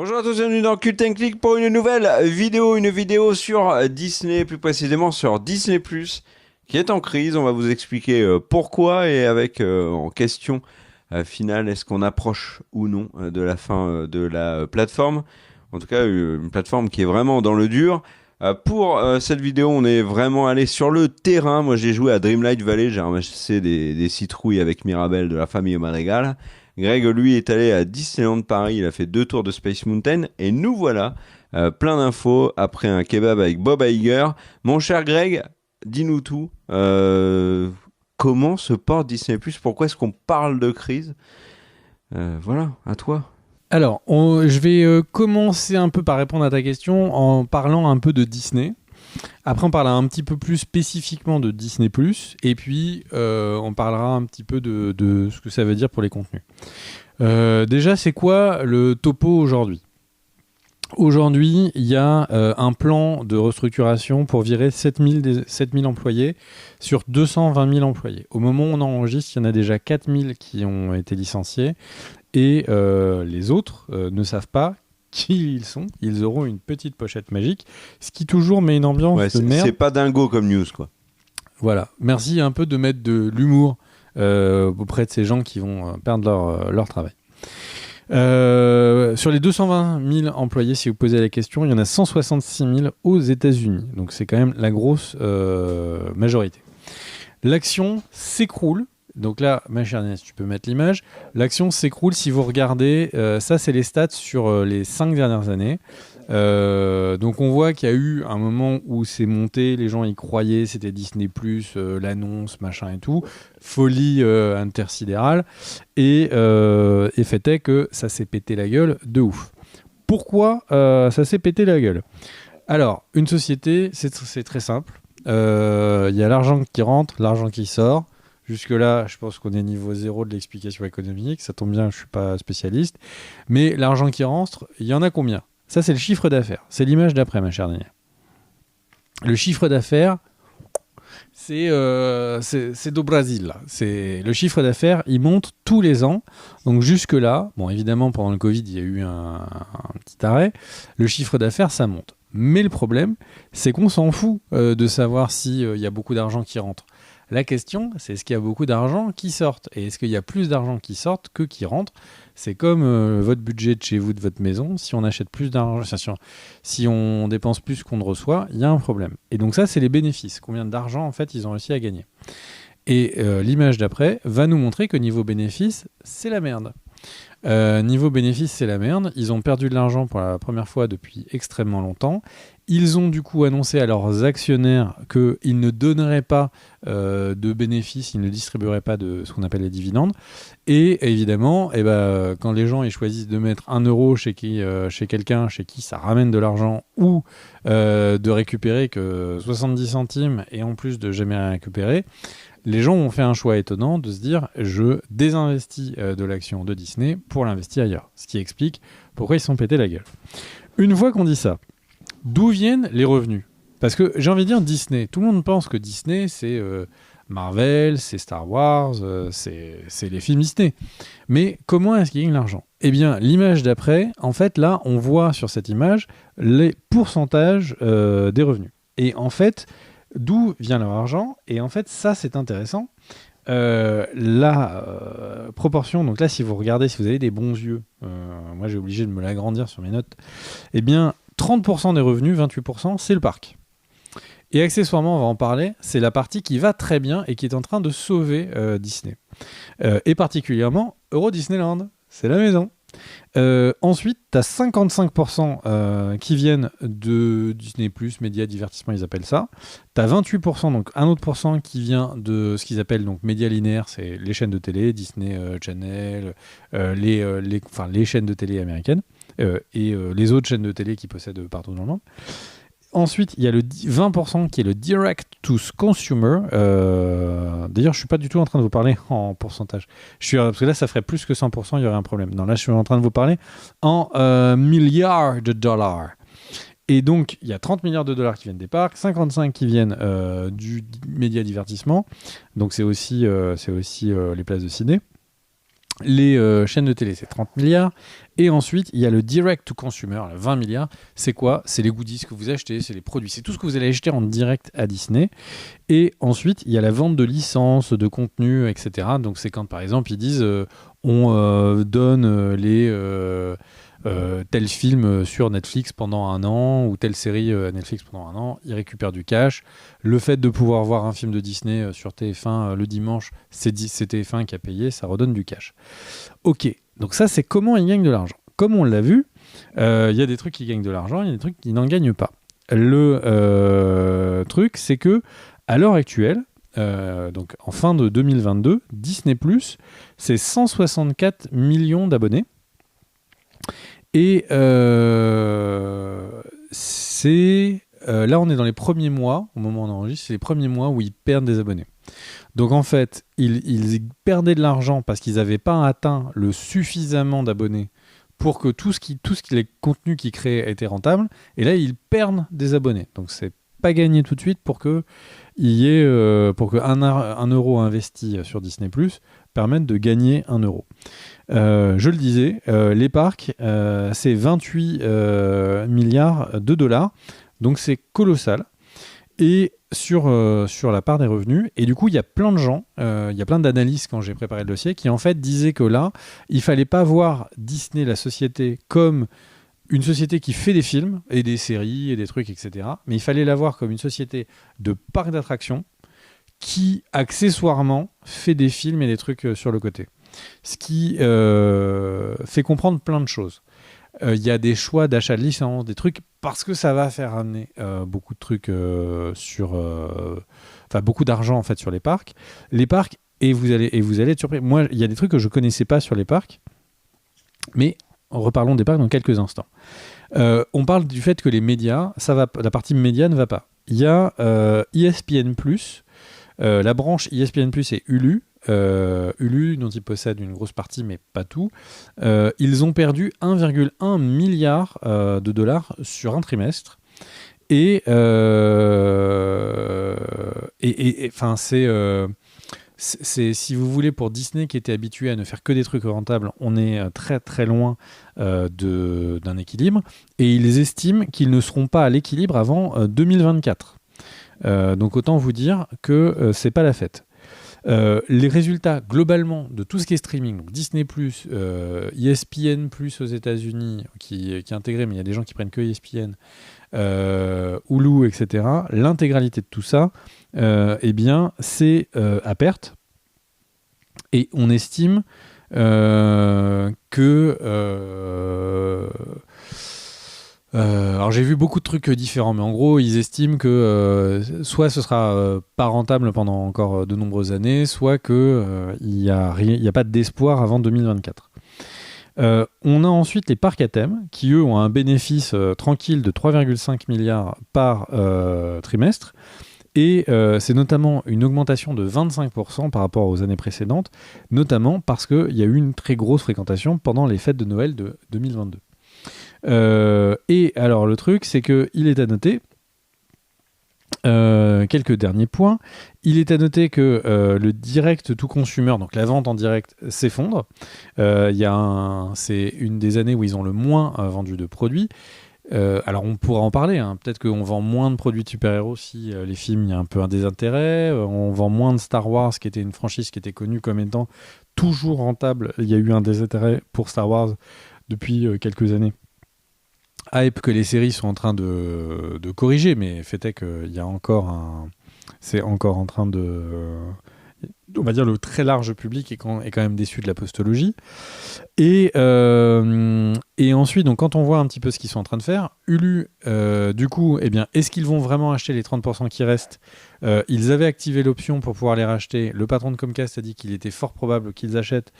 Bonjour à tous, bienvenue dans Cult and Click pour une nouvelle vidéo, sur Disney, plus précisément sur Disney+, qui est en crise. On va vous expliquer pourquoi et avec en question finale, est-ce qu'on approche ou non de la fin de la plateforme. En tout cas, une plateforme qui est vraiment dans le dur. Pour cette vidéo, on est vraiment allé sur le terrain. Moi, j'ai joué à Dreamlight Valley, j'ai ramassé des citrouilles avec Mirabelle de la famille Madrigal. Greg, lui, est allé à Disneyland Paris, il a fait 2 tours de Space Mountain, et nous voilà, plein d'infos, après un kebab avec Bob Iger. Mon cher Greg, dis-nous tout, comment se porte Disney+, pourquoi est-ce qu'on parle de crise? Voilà, à toi. Alors, je vais commencer un peu par répondre à ta question en parlant un peu de Disney. Après, on parlera un petit peu plus spécifiquement de Disney+, et puis on parlera un petit peu de ce que ça veut dire pour les contenus. Déjà, c'est quoi le topo aujourd'hui ? Aujourd'hui, il y a un plan de restructuration pour virer 7000 employés sur 220 000 employés. Au moment où on enregistre, il y en a déjà 4000 qui ont été licenciés, et les autres ne savent pas qui ils sont. Ils auront une petite pochette magique, ce qui toujours met une ambiance de merde. C'est pas dingo comme news, quoi. Voilà, merci un peu de mettre de l'humour auprès de ces gens qui vont perdre leur travail. Sur les 220 000 employés, si vous posez la question, il y en a 166 000 aux États-Unis. Donc c'est quand même la grosse majorité. L'action s'écroule. Donc là, ma chère Inès, tu peux mettre l'image. L'action s'écroule si vous regardez. Ça, c'est les stats sur les 5 dernières années. Donc on voit qu'il y a eu un moment où c'est monté, les gens y croyaient, c'était Disney+, l'annonce, machin et tout, folie intersidérale, et fait est que ça s'est pété la gueule de ouf. Pourquoi ça s'est pété la gueule ? Alors, une société, c'est très simple. Il y a l'argent qui rentre, l'argent qui sort. Jusque-là, je pense qu'on est niveau 0 de l'explication économique. Ça tombe bien, je ne suis pas spécialiste. Mais l'argent qui rentre, il y en a combien ? Ça, c'est le chiffre d'affaires. C'est l'image d'après, ma chère Danielle. Le chiffre d'affaires, c'est do Brasil. Là. Le chiffre d'affaires, il monte tous les ans. Donc jusque-là, bon, évidemment, pendant le Covid, il y a eu un petit arrêt. Le chiffre d'affaires, ça monte. Mais le problème, c'est qu'on s'en fout de savoir s'il y a beaucoup d'argent qui rentre. La question, c'est est-ce qu'il y a beaucoup d'argent qui sortent ? Et est-ce qu'il y a plus d'argent qui sortent que qui rentrent ? C'est comme votre budget de chez vous, de votre maison. Si on achète plus d'argent, si on dépense plus qu'on ne reçoit, il y a un problème. Et donc ça, c'est les bénéfices. Combien d'argent, en fait, ils ont réussi à gagner. Et l'image d'après va nous montrer que niveau bénéfice, c'est la merde. Niveau bénéfice, c'est la merde. Ils ont perdu de l'argent pour la première fois depuis extrêmement longtemps. Ils ont du coup annoncé à leurs actionnaires qu'ils ne donneraient pas de bénéfices, ils ne distribueraient pas de ce qu'on appelle les dividendes. Et évidemment, quand les gens ils choisissent de mettre 1 euro chez quelqu'un chez qui ça ramène de l'argent, ou de récupérer que 70 centimes et en plus de jamais rien récupérer, les gens ont fait un choix étonnant de se dire je désinvestis de l'action de Disney pour l'investir ailleurs. Ce qui explique pourquoi ils se sont pété la gueule. Une fois qu'on dit ça, d'où viennent les revenus ? Parce que j'ai envie de dire Disney. Tout le monde pense que Disney, c'est Marvel, c'est Star Wars, c'est les films Disney. Mais comment est-ce qu'ils gagnent l'argent ? Eh bien, l'image d'après, en fait, là, on voit sur cette image les pourcentages des revenus. Et en fait, d'où vient leur argent ? Et en fait, ça, c'est intéressant. La proportion, donc là, si vous regardez, si vous avez des bons yeux, moi, j'ai obligé de me l'agrandir sur mes notes, eh bien, 30% des revenus, 28%, c'est le parc. Et accessoirement, on va en parler, c'est la partie qui va très bien et qui est en train de sauver Disney. Et particulièrement Euro Disneyland, c'est la maison. Ensuite, tu as 55% qui viennent de Disney+, médias, divertissement, ils appellent ça. Tu as 28%, donc un autre pourcent qui vient de ce qu'ils appellent donc médias linéaires, c'est les chaînes de télé, Disney Channel, les chaînes de télé américaines, et les autres chaînes de télé qui possèdent partout dans le monde. Ensuite, il y a le 20% qui est le direct to consumer. D'ailleurs, je ne suis pas du tout en train de vous parler en pourcentage. Parce que là, ça ferait plus que 100%, il y aurait un problème. Non, là, je suis en train de vous parler en milliards de dollars. Et donc, il y a 30 milliards de dollars qui viennent des parcs, 55 qui viennent du média divertissement. Donc, c'est aussi les places de ciné. Les chaînes de télé, c'est 30 milliards. Et ensuite, il y a le direct to consumer, là, 20 milliards. C'est quoi? C'est les goodies que vous achetez, c'est les produits, c'est tout ce que vous allez acheter en direct à Disney. Et ensuite, il y a la vente de licences, de contenu, etc. Donc c'est quand, par exemple, ils disent on donne tel film sur Netflix pendant un an, ou telle série à Netflix pendant un an, ils récupèrent du cash. Le fait de pouvoir voir un film de Disney sur TF1 le dimanche, c'est TF1 qui a payé, ça redonne du cash. Ok, donc ça c'est comment ils gagnent de l'argent. Comme on l'a vu, il y a des trucs qui gagnent de l'argent, il y a des trucs qui n'en gagnent pas. Le truc, c'est que à l'heure actuelle, donc en fin de 2022, Disney+, c'est 164 millions d'abonnés. Et c'est là, on est dans les premiers mois, au moment où on enregistre, c'est les premiers mois où ils perdent des abonnés. Donc en fait, ils perdaient de l'argent parce qu'ils n'avaient pas atteint le suffisamment d'abonnés pour que les contenus qu'ils créaient étaient rentables. Et là, ils perdent des abonnés. Donc c'est pas gagné tout de suite pour que un euro investi sur Disney+ permette de gagner 1 euro. Je le disais, les parcs, c'est 28 milliards de dollars, donc c'est colossal. Et sur la part des revenus, et du coup il y a plein de gens, il y a plein d'analystes quand j'ai préparé le dossier qui en fait disaient que là, il fallait pas voir Disney, la société, comme une société qui fait des films et des séries et des trucs, etc. Mais il fallait la voir comme une société de parcs d'attractions qui accessoirement fait des films et des trucs sur le côté. Ce qui fait comprendre plein de choses. Il y a des choix d'achat de licence, des trucs, parce que ça va faire amener beaucoup de trucs beaucoup d'argent en fait sur les parcs. Les parcs, et vous allez être surpris. Moi, il y a des trucs que je connaissais pas sur les parcs, mais reparlons des parcs dans quelques instants. On parle du fait que les médias, la partie média ne va pas. Il y a ESPN+, la branche ESPN+, et Hulu. Hulu, dont ils possèdent une grosse partie, mais pas tout. Ils ont perdu 1,1 milliard de dollars sur un trimestre. Et c'est, si vous voulez, pour Disney qui était habitué à ne faire que des trucs rentables, on est très très loin d'un équilibre. Et ils estiment qu'ils ne seront pas à l'équilibre avant 2024. Donc autant vous dire que c'est pas la fête. Les résultats globalement de tout ce qui est streaming, donc Disney+, ESPN+, aux États-Unis qui est intégré, mais il y a des gens qui prennent que ESPN, Hulu, etc. L'intégralité de tout ça, eh bien, c'est à perte. Et on estime que alors j'ai vu beaucoup de trucs différents, mais en gros ils estiment que soit ce sera pas rentable pendant encore de nombreuses années, soit que il y a pas d'espoir avant 2024. On a ensuite les parcs à thème qui eux ont un bénéfice tranquille de 3,5 milliards par trimestre, et c'est notamment une augmentation de 25% par rapport aux années précédentes, notamment parce qu'il y a eu une très grosse fréquentation pendant les fêtes de Noël de 2022. Et alors le truc, c'est qu'il est à noter quelques derniers points. Il est à noter que le direct to consumer, donc la vente en direct, s'effondre. C'est une des années où ils ont le moins vendu de produits. Alors on pourra en parler, hein. Peut-être qu'on vend moins de produits de super-héros si les films, il y a un peu un désintérêt. On vend moins de Star Wars, qui était une franchise qui était connue comme étant toujours rentable. Il y a eu un désintérêt pour Star Wars depuis quelques années. Hype que les séries sont en train de corriger, mais fait est qu'il y a encore c'est encore en train de... on va dire le très large public est quand même déçu de la postologie. Et ensuite, donc, quand on voit un petit peu ce qu'ils sont en train de faire, Hulu, du coup, eh bien, est-ce qu'ils vont vraiment acheter les 30% qui restent ? Ils avaient activé l'option pour pouvoir les racheter. Le patron de Comcast a dit qu'il était fort probable qu'ils achètent.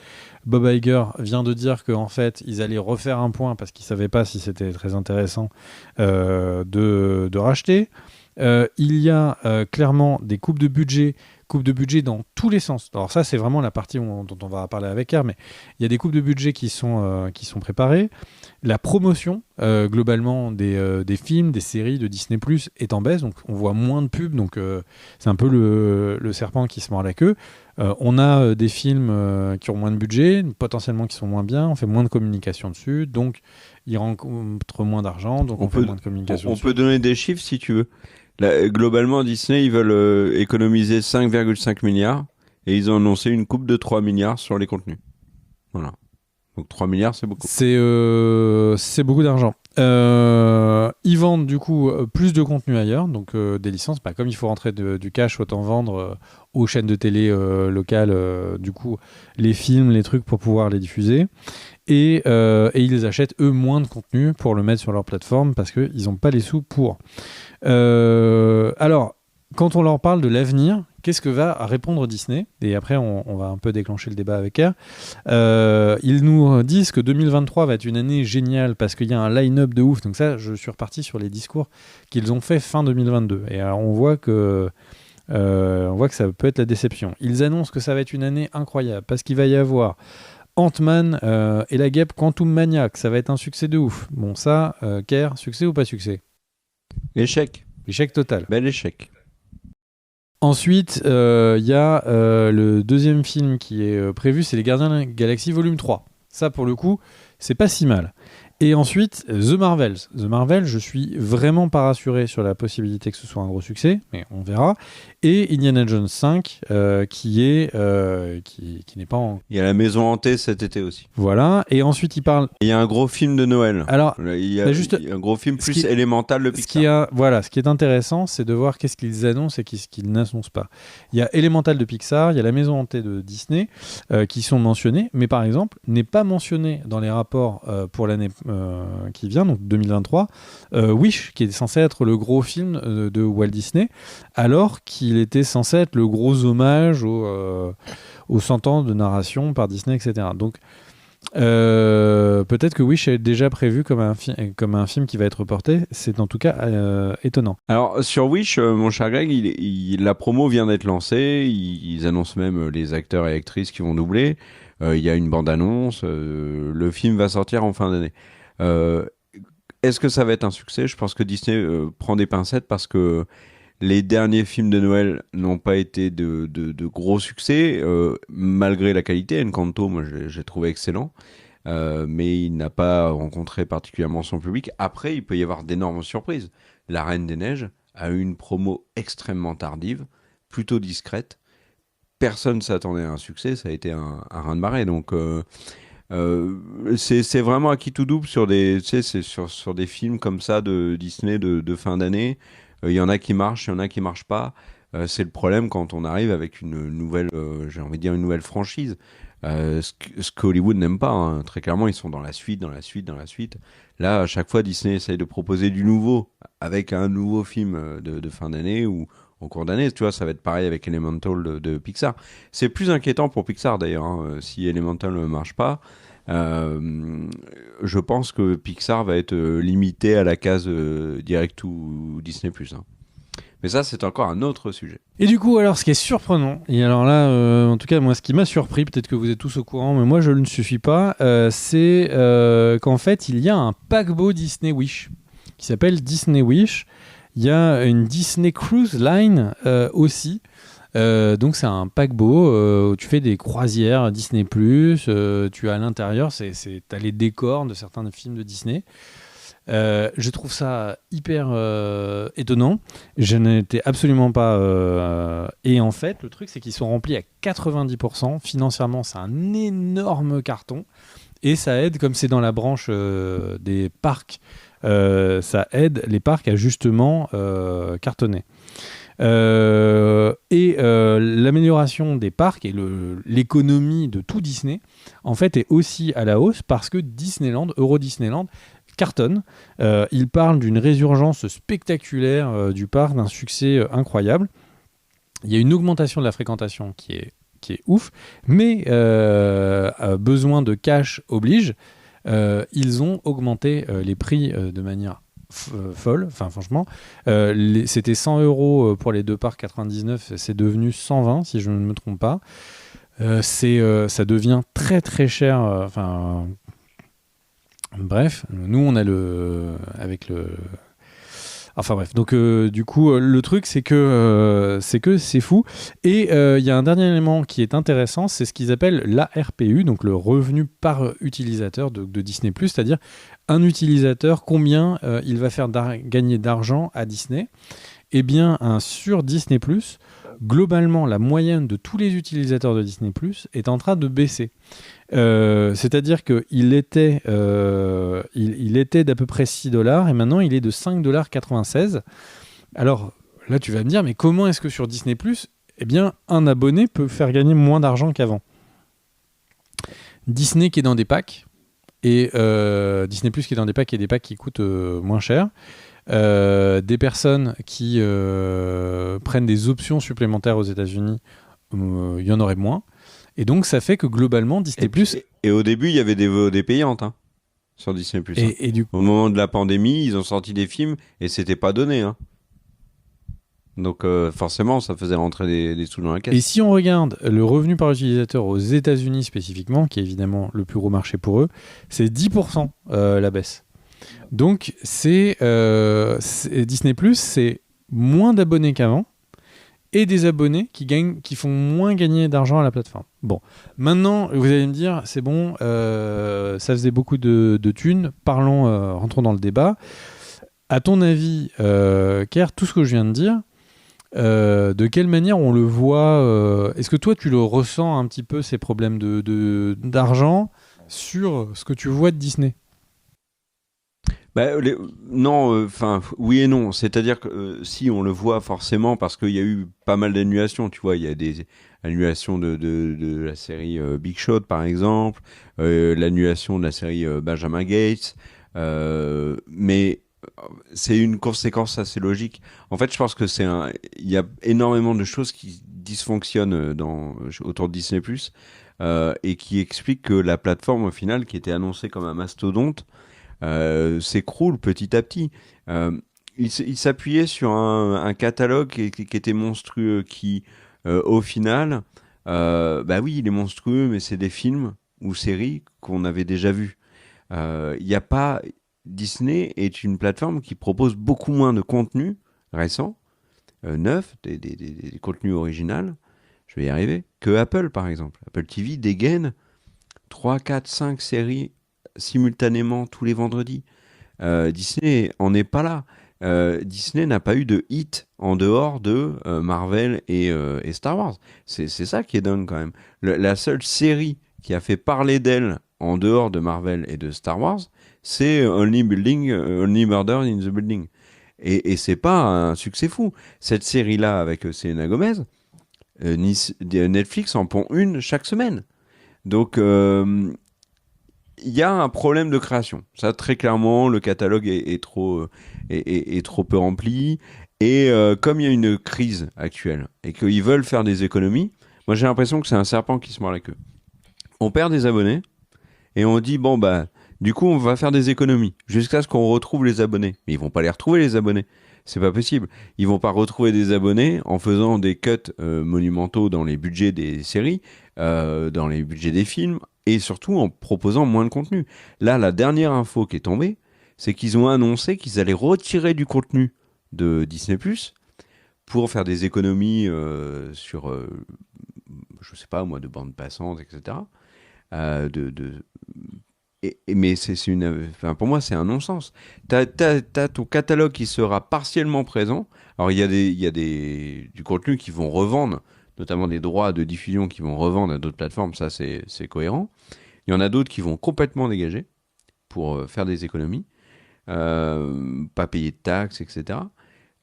Bob Iger vient de dire qu'en fait, ils allaient refaire un point parce qu'ils ne savaient pas si c'était très intéressant de racheter. Il y a clairement des coupes de budget coupes de budget dans tous les sens. Alors ça, c'est vraiment la partie dont on va parler avec R, mais il y a des coupes de budget qui sont préparées. La promotion, globalement, des films, des séries de Disney+, est en baisse, donc on voit moins de pubs, donc c'est un peu le serpent qui se mord la queue. On a des films qui ont moins de budget, potentiellement qui sont moins bien, on fait moins de communication dessus, donc ils rencontrent moins d'argent, donc on fait moins de communication dessus. On peut donner des chiffres si tu veux. Là, globalement, Disney, ils veulent économiser 5,5 milliards et ils ont annoncé une coupe de 3 milliards sur les contenus. Voilà. Donc 3 milliards, c'est beaucoup. C'est beaucoup d'argent. Ils vendent du coup plus de contenu ailleurs, donc des licences. Comme il faut rentrer du cash, autant vendre aux chaînes de télé locales, du coup, les films, les trucs pour pouvoir les diffuser. Et ils achètent eux moins de contenu pour le mettre sur leur plateforme parce qu'ils n'ont pas les sous pour. Alors, quand on leur parle de l'avenir, qu'est-ce que va répondre Disney ? Et après, on va un peu déclencher le débat avec R. Ils nous disent que 2023 va être une année géniale parce qu'il y a un line-up de ouf. Donc ça, je suis reparti sur les discours qu'ils ont fait fin 2022. Et alors, on voit que ça peut être la déception. Ils annoncent que ça va être une année incroyable parce qu'il va y avoir Ant-Man et la guêpe Quantum Mania, que ça va être un succès de ouf. Bon, ça, Kerr, succès ou pas succès ? Échec. Échec total. Bel échec. Ensuite, il y a le deuxième film qui est prévu, c'est Les Gardiens de la Galaxie Volume 3. Ça, pour le coup, c'est pas si mal. Et ensuite, The Marvels. The Marvels, je suis vraiment pas rassuré sur la possibilité que ce soit un gros succès, mais on verra. Et Indiana Jones 5, qui n'est pas en... Il y a La Maison Hantée cet été aussi. Voilà. Et ensuite, il parle... Il y a un gros film de Noël. Alors, il y a un gros film plus élémental de Pixar. Ce qui est intéressant, c'est de voir qu'est-ce qu'ils annoncent et qu'est-ce qu'ils n'annoncent pas. Il y a Élémental de Pixar, il y a La Maison Hantée de Disney, qui sont mentionnés, mais par exemple, n'est pas mentionné dans les rapports pour l'année qui vient, donc 2023, Wish, qui est censé être le gros film de Walt Disney, alors qu'il était censé être le gros hommage aux 100 ans de narration par Disney, etc. Donc, peut-être que Wish est déjà prévu comme un film qui va être reporté. C'est en tout cas étonnant. Alors, sur Wish, mon cher Greg, la promo vient d'être lancée. Ils annoncent même les acteurs et actrices qui vont doubler. Il y a une bande-annonce. Le film va sortir en fin d'année. Est-ce que ça va être un succès ? Je pense que Disney prend des pincettes parce que les derniers films de Noël n'ont pas été de gros succès, malgré la qualité. Encanto, moi, j'ai trouvé excellent, mais il n'a pas rencontré particulièrement son public. Après, il peut y avoir d'énormes surprises. La Reine des Neiges a eu une promo extrêmement tardive, plutôt discrète. Personne ne s'attendait à un succès, ça a été un raz-de-marée. Donc, c'est vraiment à qui tout double sur des films comme ça de Disney de fin d'année. Il y en a qui marchent, il y en a qui marchent pas. C'est le problème quand on arrive avec une nouvelle, j'ai envie de dire une nouvelle franchise. Ce que Hollywood n'aime pas, hein. Très clairement, ils sont dans la suite. Là, à chaque fois, Disney essaye de proposer du nouveau avec un nouveau film de fin d'année ou en cours d'année. Tu vois, ça va être pareil avec Elemental de Pixar. C'est plus inquiétant pour Pixar d'ailleurs, hein. Si Elemental ne marche pas, je pense que Pixar va être limité à la case direct ou Disney+. Hein. Mais ça, c'est encore un autre sujet. Et du coup, alors, ce qui est surprenant, et alors là, en tout cas, moi, ce qui m'a surpris, peut-être que vous êtes tous au courant, mais moi, je ne suis pas, c'est qu'en fait, il y a un paquebot Disney Wish qui s'appelle Disney Wish. Il y a une Disney Cruise Line aussi. Donc c'est un paquebot où tu fais des croisières Disney+, tu as à l'intérieur, t'as les décors de certains films de Disney. Je trouve ça hyper étonnant. Je n'étais absolument pas... Et en fait, le truc, c'est qu'ils sont remplis à 90%. Financièrement, c'est un énorme carton. Et ça aide, comme c'est dans la branche des parcs, ça aide les parcs à justement cartonner. L'amélioration des parcs et l'économie de tout Disney en fait est aussi à la hausse parce que Euro Disneyland cartonne. Il parle d'une résurgence spectaculaire du parc, d'un succès incroyable. Il y a une augmentation de la fréquentation qui est ouf, mais besoin de cash oblige. Ils ont augmenté les prix de manière folle. Enfin, franchement, c'était 100 € pour les deux parts 99, c'est devenu 120 si je ne me trompe pas. Ça devient très très cher. Enfin, bref, nous on a Enfin bref, donc du coup, le truc c'est que c'est fou. Et il y a un dernier élément qui est intéressant, c'est ce qu'ils appellent l'ARPU, donc le revenu par utilisateur de Disney+, c'est-à-dire un utilisateur, combien il va faire gagner d'argent à Disney. Eh bien, sur Disney+, globalement, la moyenne de tous les utilisateurs de Disney+, est en train de baisser. C'est-à-dire qu'il était, il était d'à peu près 6 $ et maintenant il est de 5,96 $. Alors là, tu vas me dire, mais comment est-ce que sur Disney+, eh bien, un abonné peut faire gagner moins d'argent qu'avant ? Disney qui est dans des packs, et Disney+ qui est dans des packs et des packs qui coûtent moins cher. Des personnes qui prennent des options supplémentaires aux États-Unis, il y en aurait moins. Et donc, ça fait que globalement, Disney+... Et au début, il y avait des VOD payantes sur Disney+. Et du coup, au moment de la pandémie, ils ont sorti des films et c'était pas donné. Donc forcément, ça faisait rentrer des sous dans la caisse. Et si on regarde le revenu par utilisateur aux États-Unis spécifiquement, qui est évidemment le plus gros marché pour eux, c'est 10% la baisse. Donc, c'est Disney+, c'est moins d'abonnés qu'avant, et des abonnés qui font moins gagner d'argent à la plateforme. Bon, maintenant, vous allez me dire, c'est bon, ça faisait beaucoup de thunes, rentrons dans le débat. À ton avis, Kerr, tout ce que je viens de dire, de quelle manière on le voit est-ce que toi, tu le ressens un petit peu, ces problèmes d'argent, sur ce que tu vois de Disney ? Non, oui et non. C'est-à-dire que si on le voit forcément parce qu'il y a eu pas mal d'annulations, tu vois, il y a des annulations de la série Big Shot par exemple, l'annulation de la série Benjamin Gates, mais c'est une conséquence assez logique. En fait, je pense que il y a énormément de choses qui dysfonctionnent autour de Disney+, et qui expliquent que la plateforme au final, qui était annoncée comme un mastodonte, s'écroule petit à petit. Il s'appuyait sur un catalogue qui était monstrueux, qui au final, oui, il est monstrueux, mais c'est des films ou séries qu'on avait déjà vus. Il y a pas Disney est une plateforme qui propose beaucoup moins de contenu récent, neuf, des contenus originaux, je vais y arriver, que Apple par exemple. Apple TV dégaine 3, 4, 5 séries simultanément tous les vendredis. Disney en est pas là. Disney n'a pas eu de hit en dehors de Marvel et Star Wars. C'est ça qui est dingue quand même. La seule série qui a fait parler d'elle en dehors de Marvel et de Star Wars, c'est Only Murder in the Building. Et c'est pas un succès fou. Cette série-là avec Selena Gomez, Netflix en pond une chaque semaine. Donc il y a un problème de création. Ça, très clairement, le catalogue est trop peu rempli. Et comme il y a une crise actuelle et qu'ils veulent faire des économies, moi j'ai l'impression que c'est un serpent qui se mord la queue. On perd des abonnés et on dit, du coup, on va faire des économies jusqu'à ce qu'on retrouve les abonnés. Mais ils vont pas les retrouver, les abonnés. C'est pas possible. Ils vont pas retrouver des abonnés en faisant des cuts monumentaux dans les budgets des séries, dans les budgets des films, et surtout en proposant moins de contenu. Là, la dernière info qui est tombée, c'est qu'ils ont annoncé qu'ils allaient retirer du contenu de Disney+ pour faire des économies sur, je sais pas moi, de bandes passantes, etc. Mais pour moi, c'est un non-sens. T'as ton catalogue qui sera partiellement présent. Alors, il y a du contenu qui vont revendre, notamment des droits de diffusion qui vont revendre à d'autres plateformes. Ça, c'est cohérent. Il y en a d'autres qui vont complètement dégager pour faire des économies, pas payer de taxes, etc.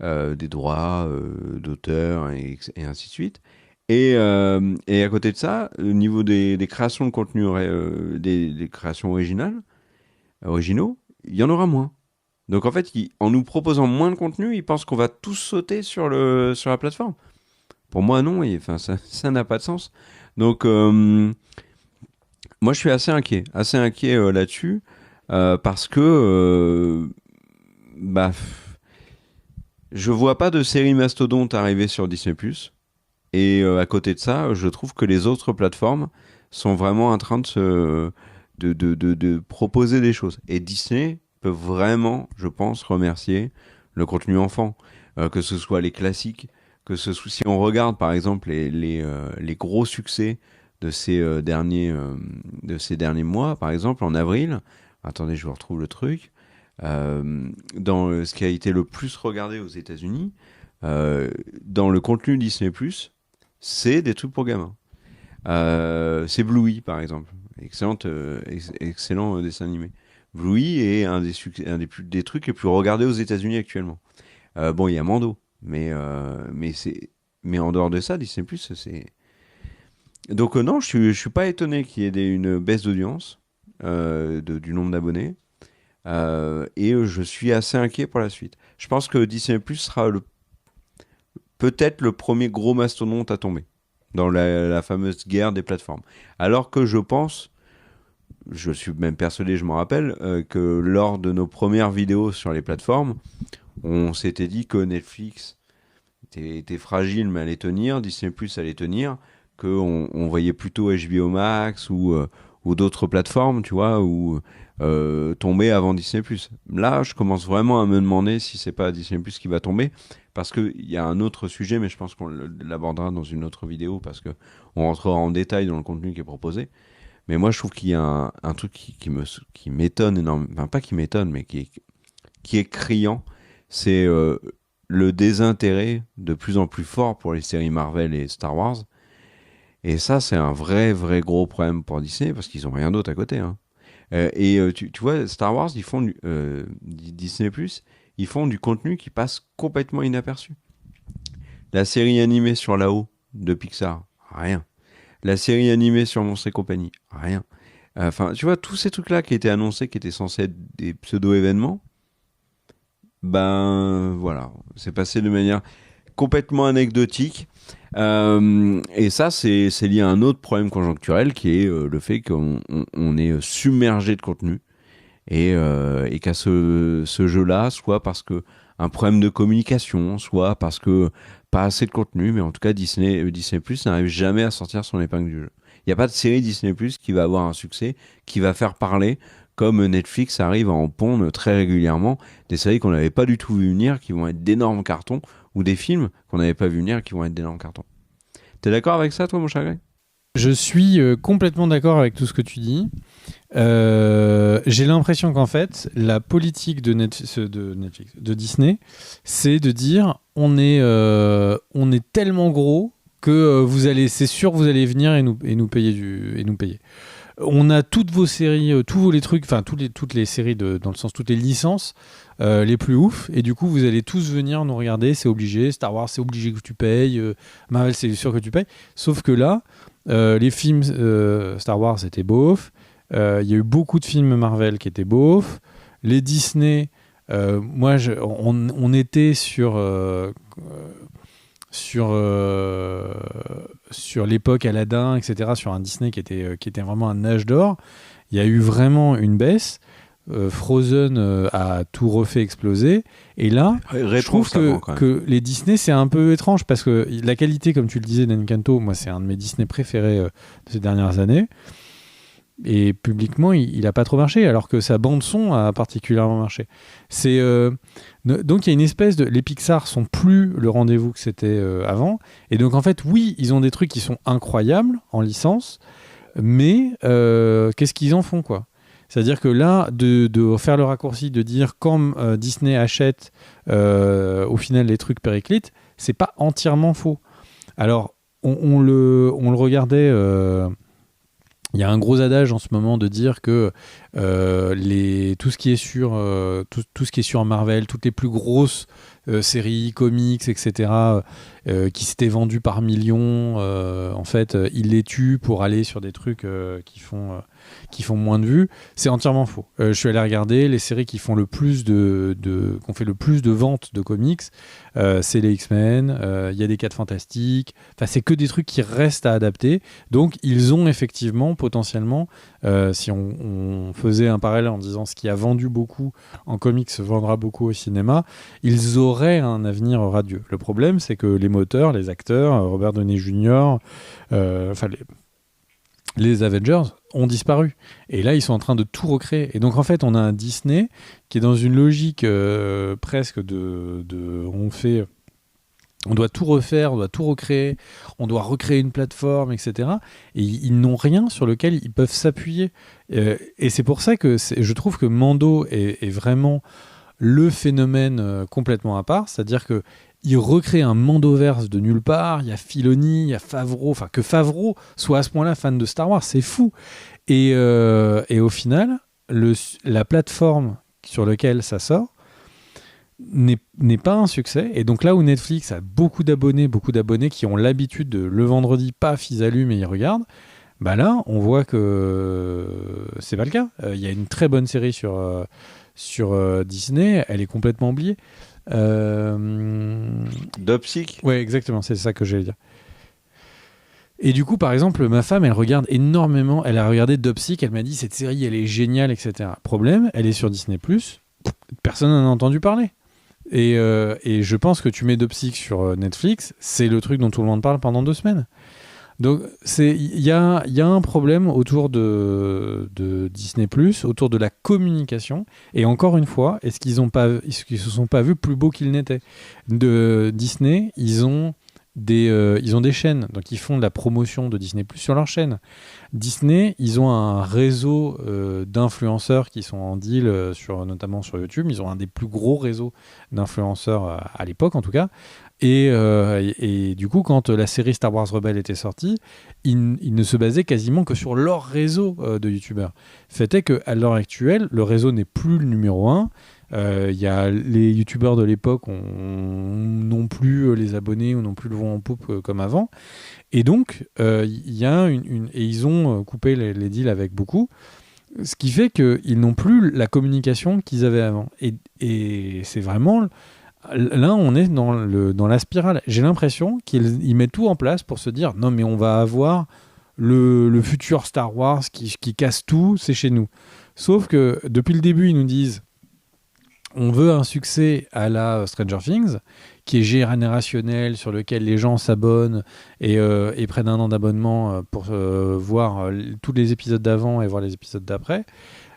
Des droits d'auteur et ainsi de suite. Et à côté de ça, au niveau des créations de contenu, des créations originaux, il y en aura moins. Donc en fait, en nous proposant moins de contenu, ils pensent qu'on va tous sauter sur la plateforme. Pour moi, non. Ça n'a pas de sens. Donc moi, je suis assez inquiet là-dessus, parce que je vois pas de série mastodonte arriver sur Disney+. Et à côté de ça, je trouve que les autres plateformes sont vraiment en train de proposer des choses. Et Disney peut vraiment, je pense, remercier le contenu enfant, que ce soit les classiques, que ce soit si on regarde par exemple les gros succès de ces derniers mois, par exemple en avril. Attendez, je vous retrouve le truc. Dans ce qui a été le plus regardé aux États-Unis, dans le contenu Disney+, c'est des trucs pour gamins. C'est Bluey, par exemple. Excellent dessin animé. Bluey est un des trucs les plus regardés aux États-Unis actuellement. Bon, il y a Mando, mais en dehors de ça, Disney+, c'est... Donc non, je suis pas étonné qu'il y ait une baisse d'audience du nombre d'abonnés. Et je suis assez inquiet pour la suite. Je pense que Disney+ sera peut-être le premier gros mastodonte à tomber dans la fameuse guerre des plateformes. Alors que je suis même persuadé, je m'en rappelle, que lors de nos premières vidéos sur les plateformes, on s'était dit que Netflix était fragile mais allait tenir, Disney+ allait tenir, qu'on voyait plutôt HBO Max ou d'autres plateformes, tu vois, ou tomber avant Disney+. Là, je commence vraiment à me demander si c'est pas Disney+ qui va tomber, parce qu'il y a un autre sujet, mais je pense qu'on l'abordera dans une autre vidéo, parce qu'on rentrera en détail dans le contenu qui est proposé. Mais moi, je trouve qu'il y a un truc qui m'étonne énormément, enfin pas qui m'étonne, mais qui est criant, c'est le désintérêt de plus en plus fort pour les séries Marvel et Star Wars. Et ça, c'est un vrai gros problème pour Disney, parce qu'ils ont rien d'autre à côté, hein. Tu vois, Star Wars, ils font Disney+, ils font du contenu qui passe complètement inaperçu. La série animée sur là-haut de Pixar, rien. La série animée sur Monstres et compagnie, rien. Enfin, tu vois, tous ces trucs-là qui étaient annoncés, qui étaient censés être des pseudo-événements, ben voilà, c'est passé de manière complètement anecdotique. Et ça, c'est lié à un autre problème conjoncturel qui est le fait qu'on est submergé de contenu et qu'à ce jeu-là, soit parce que un problème de communication, soit parce que pas assez de contenu, mais en tout cas Disney+ n'arrive jamais à sortir son épingle du jeu. Il n'y a pas de série Disney+ qui va avoir un succès, qui va faire parler, comme Netflix arrive à en pondre très régulièrement des séries qu'on n'avait pas du tout vu venir, qui vont être d'énormes cartons, ou des films qu'on n'avait pas vu venir, qui vont être d'énormes cartons. T'es d'accord avec ça, toi, mon cher Greg ? Je suis complètement d'accord avec tout ce que tu dis. J'ai l'impression qu'en fait, la politique de Disney, c'est de dire on est tellement gros que c'est sûr vous allez venir et nous payer On a toutes vos séries, tous les trucs, enfin toutes les séries dans le sens toutes les licences les plus ouf, et du coup vous allez tous venir nous regarder, c'est obligé. Star Wars, c'est obligé que tu payes. Marvel, c'est sûr que tu payes. Sauf que là, les films Star Wars c'était beauf. Il y a eu beaucoup de films Marvel qui étaient beaufs. Les Disney, on était sur l'époque Aladdin, etc., sur un Disney qui était vraiment un âge d'or. Il y a eu vraiment une baisse. Frozen a tout refait exploser. Et là, je trouve que les Disney, c'est un peu étrange parce que la qualité, comme tu le disais, d'Encanto, moi, c'est un de mes Disney préférés de ces dernières années. Et publiquement, il n'a pas trop marché, alors que sa bande-son a particulièrement marché. Donc, il y a une espèce de... Les Pixar sont plus le rendez-vous que c'était avant. Et donc, en fait, oui, ils ont des trucs qui sont incroyables en licence, mais qu'est-ce qu'ils en font, quoi ? C'est-à-dire que là, de faire le raccourci, de dire quand Disney achète au final les trucs périclites, c'est pas entièrement faux. Alors, on le regardait... Il y a un gros adage en ce moment de dire que tout ce qui est sur Marvel, toutes les plus grosses séries, comics, etc., qui s'étaient vendues par millions, en fait, ils les tuent pour aller sur des trucs qui font moins de vues. C'est entièrement faux. Je suis allé regarder les séries qui font le plus qu'on fait le plus de ventes de comics. C'est les X-Men. Il y a des 4 Fantastiques. Enfin, c'est que des trucs qui restent à adapter. Donc, ils ont effectivement potentiellement Si on faisait un parallèle en disant ce qui a vendu beaucoup en comics vendra beaucoup au cinéma, ils auraient un avenir radieux. Le problème, c'est que les moteurs, les acteurs, Robert Downey Jr., enfin les Avengers ont disparu. Et là, ils sont en train de tout recréer. Et donc, en fait, on a un Disney qui est dans une logique presque on doit tout refaire, on doit tout recréer, on doit recréer une plateforme, etc. Et ils n'ont rien sur lequel ils peuvent s'appuyer. Et c'est pour ça que je trouve que Mando est vraiment le phénomène complètement à part. C'est-à-dire que il recrée un Mandoverse de nulle part. Il y a Filoni, il y a Favreau. Enfin, que Favreau soit à ce point-là fan de Star Wars, c'est fou. Et au final, la plateforme sur laquelle ça sort n'est pas un succès. Et donc là où Netflix a beaucoup d'abonnés qui ont l'habitude de le vendredi, paf, ils allument et ils regardent, bah là, on voit que c'est pas le cas. Il y a une très bonne série sur Disney, elle est complètement oubliée. Dopsic. Ouais, exactement, c'est ça que j'allais dire. Et du coup, par exemple, ma femme, elle regarde énormément, elle a regardé Dopsic, elle m'a dit cette série, elle est géniale, etc. Problème, elle est sur Disney+, personne n'en a entendu parler. Et je pense que tu mets Dopsic sur Netflix, c'est le truc dont tout le monde parle pendant 2 semaines. Donc il y a un problème autour de Disney+, autour de la communication. Et encore une fois, est-ce qu'ils se sont pas vus plus beaux qu'ils n'étaient? De Disney, ils ont des chaînes, donc ils font de la promotion de Disney+ sur leur chaîne. Disney, ils ont un réseau d'influenceurs qui sont en deal, notamment sur YouTube. Ils ont un des plus gros réseaux d'influenceurs à l'époque, en tout cas. Et du coup, quand la série Star Wars Rebels était sortie, ils ne se basaient quasiment que sur leur réseau de YouTubeurs. Fait est qu'à l'heure actuelle, le réseau n'est plus le numéro 1. Y a les youtubeurs de l'époque n'ont plus les abonnés ou n'ont plus le vent en poupe comme avant, et donc y a et ils ont coupé les deals avec beaucoup, ce qui fait qu'ils n'ont plus la communication qu'ils avaient avant, et c'est vraiment là on est dans la spirale. J'ai l'impression qu'ils mettent tout en place pour se dire non mais on va avoir le futur Star Wars qui casse tout, c'est chez nous. Sauf que depuis le début ils nous disent on veut un succès à la Stranger Things, qui est générationnel, sur lequel les gens s'abonnent et prennent 1 an d'abonnement pour voir tous les épisodes d'avant et voir les épisodes d'après.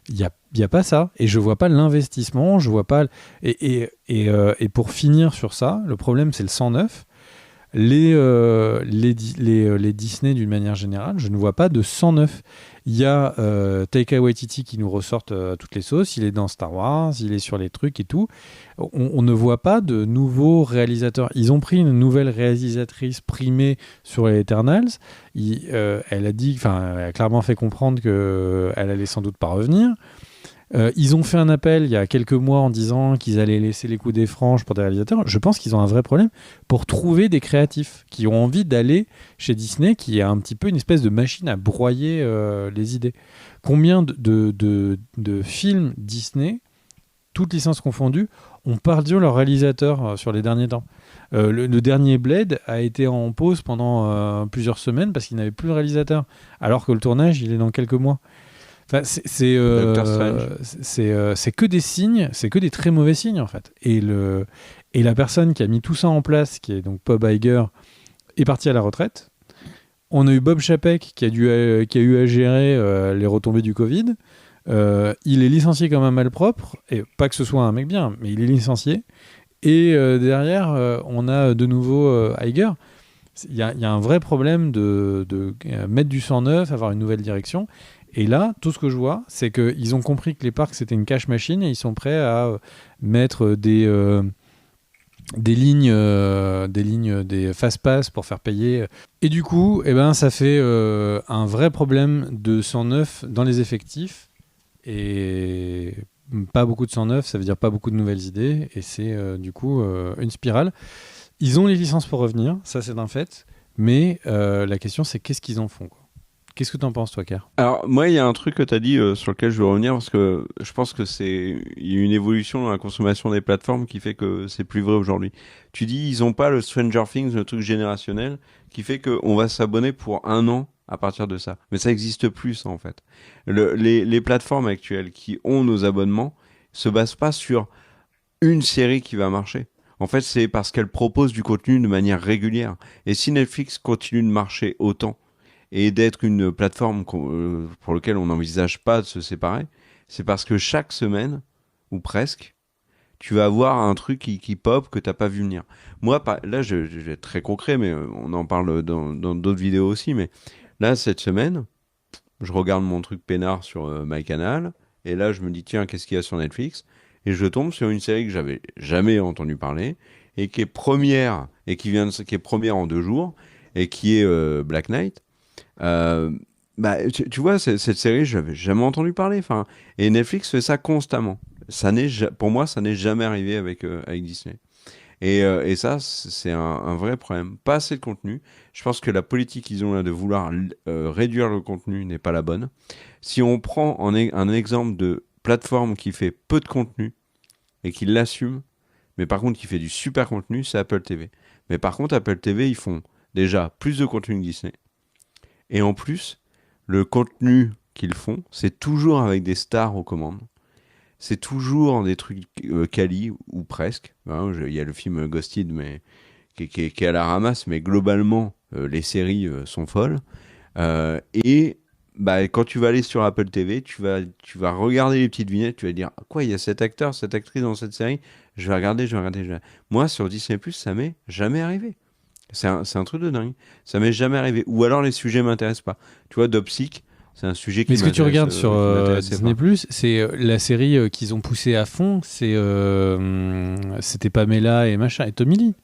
Il y a pas ça. Et je vois pas l'investissement, je vois pas... Et pour finir sur ça, le problème, c'est le 109. Les Disney, d'une manière générale, je ne vois pas de 109. Il y a Taika Waititi qui nous ressortent toutes les sauces. Il est dans Star Wars, il est sur les trucs et tout. On ne voit pas de nouveaux réalisateurs. Ils ont pris une nouvelle réalisatrice primée sur les Eternals. Elle a clairement fait comprendre qu'elle allait sans doute pas revenir. Ils ont fait un appel il y a quelques mois en disant qu'ils allaient laisser les coups des franges pour des réalisateurs. Je pense qu'ils ont un vrai problème pour trouver des créatifs qui ont envie d'aller chez Disney, qui est un petit peu une espèce de machine à broyer les idées. Combien de films Disney, toutes licences confondues, ont perdu leur réalisateur sur les derniers temps? Le dernier Blade a été en pause pendant plusieurs semaines parce qu'il n'avait plus de réalisateur, alors que le tournage il est dans quelques mois. Enfin, c'est que des signes, c'est que des très mauvais signes en fait. Et la personne qui a mis tout ça en place, qui est donc Bob Iger, est partie à la retraite. On a eu Bob Chapek qui a eu à gérer les retombées du Covid. Il est licencié comme un malpropre, et pas que ce soit un mec bien, mais il est licencié. Et derrière, on a de nouveau Iger. Il y a un vrai problème de mettre du 109, avoir une nouvelle direction. Et là, tout ce que je vois, c'est qu'ils ont compris que les parcs, c'était une cash machine, et ils sont prêts à mettre des lignes, des fast-pass pour faire payer. Et du coup, ça fait un vrai problème de 109 dans les effectifs. Et pas beaucoup de 109, ça veut dire pas beaucoup de nouvelles idées. Et c'est du coup une spirale. Ils ont les licences pour revenir, ça c'est un fait. Mais la question, c'est qu'est-ce qu'ils en font, quoi. Qu'est-ce que t'en penses, toi, Kerr? Alors, moi, il y a un truc que t'as dit sur lequel je veux revenir, parce que je pense que il y a une évolution dans la consommation des plateformes qui fait que c'est plus vrai aujourd'hui. Tu dis, ils ont pas le Stranger Things, le truc générationnel, qui fait qu'on va s'abonner pour 1 an à partir de ça. Mais ça existe plus, ça, en fait. Les plateformes actuelles qui ont nos abonnements se basent pas sur une série qui va marcher. En fait, c'est parce qu'elles proposent du contenu de manière régulière. Et si Netflix continue de marcher autant et d'être une plateforme pour laquelle on n'envisage pas de se séparer, c'est parce que chaque semaine, ou presque, tu vas avoir un truc qui pop que t'as pas vu venir. Moi, là, je vais être très concret, mais on en parle dans d'autres vidéos aussi, mais là, cette semaine, je regarde mon truc peinard sur MyCanal, et là, je me dis, tiens, qu'est-ce qu'il y a sur Netflix? Et je tombe sur une série que j'avais jamais entendu parler, et qui est première, et qui est première en 2 jours, et qui est Black Knight. Bah, tu vois, cette série, je n'avais jamais entendu parler. Enfin, et Netflix fait ça constamment. Pour moi, ça n'est jamais arrivé avec Disney. Et ça, c'est un vrai problème. Pas assez de contenu. Je pense que la politique qu'ils ont là de vouloir réduire le contenu n'est pas la bonne. Si on prend un exemple de plateforme qui fait peu de contenu et qui l'assume, mais par contre qui fait du super contenu, c'est Apple TV. Mais par contre, Apple TV, ils font déjà plus de contenu que Disney. Et en plus, le contenu qu'ils font, c'est toujours avec des stars aux commandes. C'est toujours des trucs quali, ou presque. Hein, il y a le film Ghosted, mais qui est à la ramasse, mais globalement, les séries sont folles. Et bah, quand tu vas aller sur Apple TV, tu vas regarder les petites vignettes, tu vas dire, quoi, il y a cet acteur, cette actrice dans cette série, je vais regarder. Moi, sur Disney+, ça m'est jamais arrivé. C'est un truc de dingue. Ça m'est jamais arrivé. Ou alors les sujets m'intéressent pas. Tu vois, Dopsic, c'est un sujet qui Mais ce que tu regardes sur Disney+, pas. c'est la série qu'ils ont poussée à fond, c'était Pamela et machin, et Tommy Lee.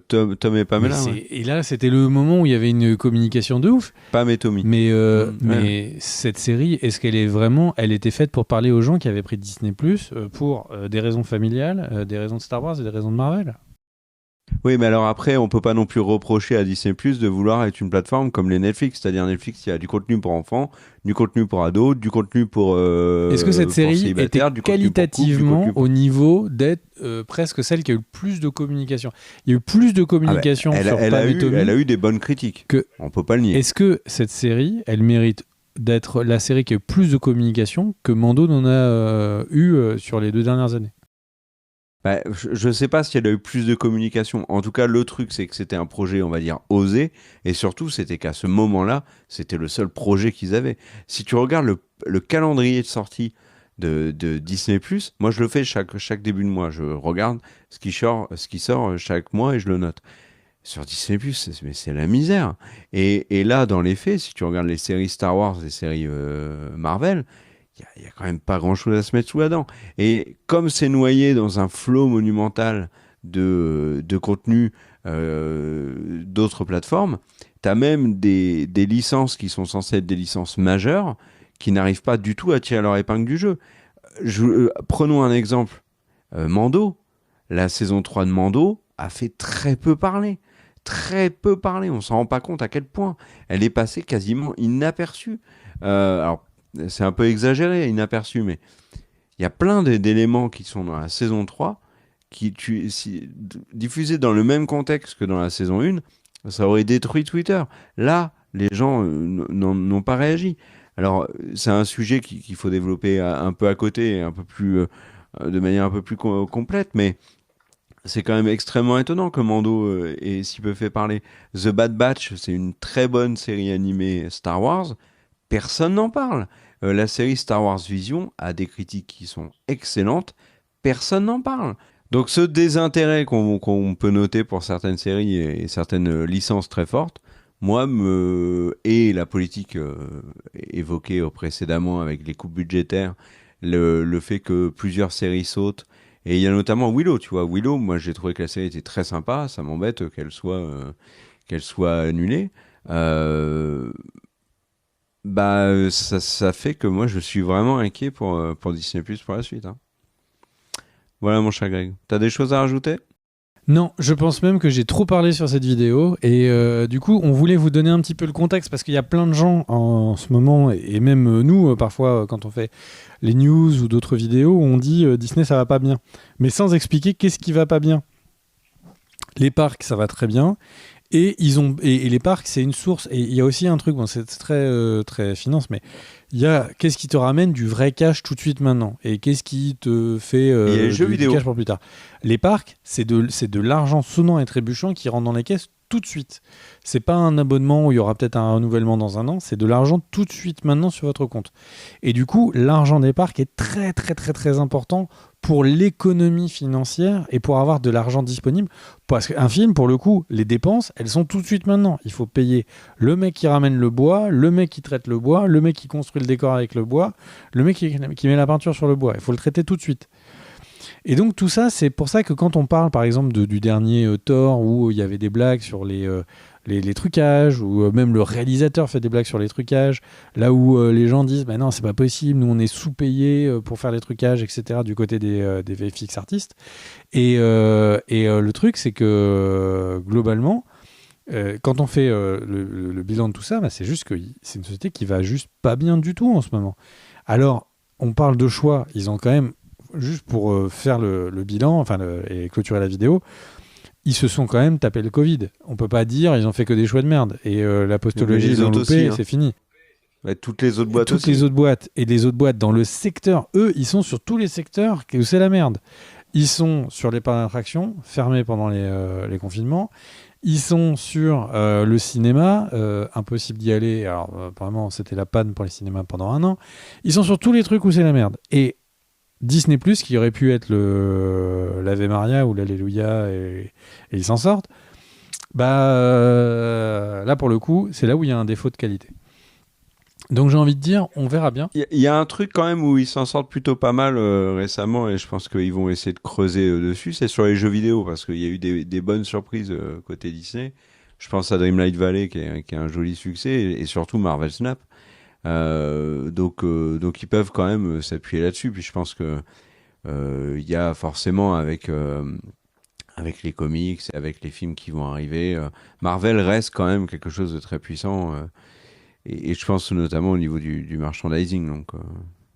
Tom et Pamela. Ouais. Et là, c'était le moment où il y avait une communication de ouf. Pam et Tommy. Mais Ouais. cette série, est-ce qu'elle est vraiment... Elle était faite pour parler aux gens qui avaient pris Disney+, pour des raisons familiales, des raisons de Star Wars et des raisons de Marvel? Oui, mais alors après, on peut pas non plus reprocher à Disney+ de vouloir être une plateforme comme les Netflix. C'est-à-dire Netflix, il y a du contenu pour enfants, du contenu pour ados, du contenu pour Est-ce que cette série était du qualitativement contenu pour au niveau d'être presque celle qui a eu le plus de communication? Il y a eu plus de communication sur Pam et Tommy. Elle a eu des bonnes critiques. On peut pas le nier. Est-ce que cette série, elle mérite d'être la série qui a eu plus de communication que Mando n'en a eu sur les 2 dernières années? Bah, je sais pas si elle a eu plus de communication. En tout cas, le truc, c'est que c'était un projet, on va dire, osé. Et surtout, c'était qu'à ce moment-là, c'était le seul projet qu'ils avaient. Si tu regardes le calendrier de sortie de Disney+, moi, je le fais chaque début de mois. Je regarde ce qui sort chaque mois et je le note. Sur Disney+, c'est la misère. Et là, dans les faits, si tu regardes les séries Star Wars, les séries Marvel, il y a quand même pas grand-chose à se mettre sous la dent. Et comme c'est noyé dans un flot monumental de contenu d'autres plateformes, tu as même des licences qui sont censées être des licences majeures qui n'arrivent pas du tout à tirer leur épingle du jeu. Prenons un exemple. Mando. La saison 3 de Mando a fait très peu parler. Très peu parler. On s'en rend pas compte à quel point. Elle est passée quasiment inaperçue. Alors, c'est un peu exagéré, inaperçu, mais il y a plein d'éléments qui sont dans la saison 3 qui, diffusés dans le même contexte que dans la saison 1, ça aurait détruit Twitter. Là, les gens n'ont pas réagi. Alors, c'est un sujet qu'il faut développer un peu à côté, un peu plus, de manière un peu plus complète, mais c'est quand même extrêmement étonnant que Mando ait si peu fait parler. The Bad Batch, c'est une très bonne série animée Star Wars. Personne n'en parle. La série Star Wars Vision a des critiques qui sont excellentes. Personne n'en parle. Donc ce désintérêt qu'on peut noter pour certaines séries et certaines licences très fortes, moi, et la politique évoquée précédemment avec les coupes budgétaires, le fait que plusieurs séries sautent, et il y a notamment Willow, tu vois. Willow, moi j'ai trouvé que la série était très sympa, ça m'embête qu'elle soit annulée. Bah, ça fait que moi, je suis vraiment inquiet pour Disney+ pour la suite. Hein. Voilà, mon cher Greg. T'as des choses à rajouter ? Non, je pense même que j'ai trop parlé sur cette vidéo et du coup, on voulait vous donner un petit peu le contexte parce qu'il y a plein de gens en ce moment et même nous, parfois, quand on fait les news ou d'autres vidéos, on dit Disney, ça va pas bien. Mais sans expliquer qu'est-ce qui va pas bien. Les parcs, ça va très bien. Et et les parcs, c'est une source. Et il y a aussi un truc, bon, c'est très très finance, mais il y a qu'est-ce qui te ramène du vrai cash tout de suite maintenant, et qu'est-ce qui te fait Il y a les jeux du vidéo. cash pour plus tard. Les parcs, c'est de l'argent sonnant et trébuchant qui rentre dans les caisses tout de suite. C'est pas un abonnement où il y aura peut-être un renouvellement dans un an, c'est de l'argent tout de suite maintenant sur votre compte. Et du coup, l'argent des parcs est très très très très important pour l'économie financière et pour avoir de l'argent disponible. Parce qu'un film, pour le coup, les dépenses, elles sont tout de suite maintenant. Il faut payer le mec qui ramène le bois, le mec qui traite le bois, le mec qui construit le décor avec le bois, le mec qui met la peinture sur le bois. Il faut le traiter tout de suite. Et donc tout ça, c'est pour ça que quand on parle par exemple du dernier Thor où il y avait des blagues sur les trucages, ou même le réalisateur fait des blagues sur les trucages, là où les gens disent bah non c'est pas possible, nous on est sous-payés pour faire les trucages, etc. du côté des VFX artistes. Le truc c'est que globalement, quand on fait le bilan de tout ça, bah, c'est juste que c'est une société qui va juste pas bien du tout en ce moment. Alors on parle de choix, ils ont quand même juste pour faire le bilan et clôturer la vidéo, ils se sont quand même tapé le Covid. On peut pas dire ils ont fait que des choix de merde. Et la postologie, ils ont loupé, aussi, hein. c'est fini. Bah, toutes les autres boîtes Toutes aussi. les autres boîtes. Et les autres boîtes dans le secteur, eux, ils sont sur tous les secteurs où c'est la merde. Ils sont sur les parcs d'attractions, fermés pendant les confinements. Ils sont sur le cinéma, impossible d'y aller. Alors, vraiment, c'était la panne pour les cinémas pendant 1 an. Ils sont sur tous les trucs où c'est la merde. Et Disney+, qui aurait pu être l'Ave Maria ou l'Alléluia, et ils s'en sortent, là pour le coup, c'est là où il y a un défaut de qualité. Donc j'ai envie de dire, on verra bien. Il y a un truc quand même où ils s'en sortent plutôt pas mal récemment, et je pense qu'ils vont essayer de creuser dessus, c'est sur les jeux vidéo, parce qu'il y a eu des bonnes surprises côté Disney. Je pense à Dreamlight Valley qui est un joli succès, et surtout Marvel Snap. Donc ils peuvent quand même s'appuyer là-dessus. Puis je pense que il y a forcément avec les comics, avec les films qui vont arriver, Marvel reste quand même quelque chose de très puissant, et je pense notamment au niveau du merchandising. Donc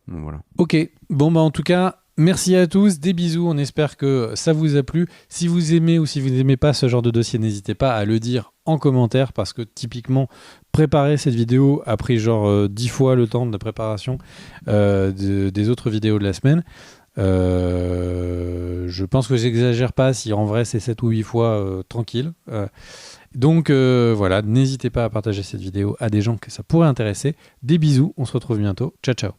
voilà. Ok, bon en tout cas, merci à tous, des bisous, on espère que ça vous a plu. Si vous aimez ou si vous n'aimez pas ce genre de dossier, n'hésitez pas à le dire en commentaire, parce que typiquement, préparer cette vidéo a pris 10 fois le temps de préparation des autres vidéos de la semaine. Je pense que j'exagère pas si en vrai c'est 7 ou 8 fois tranquille. Donc voilà, n'hésitez pas à partager cette vidéo à des gens que ça pourrait intéresser. Des bisous, on se retrouve bientôt. Ciao ciao.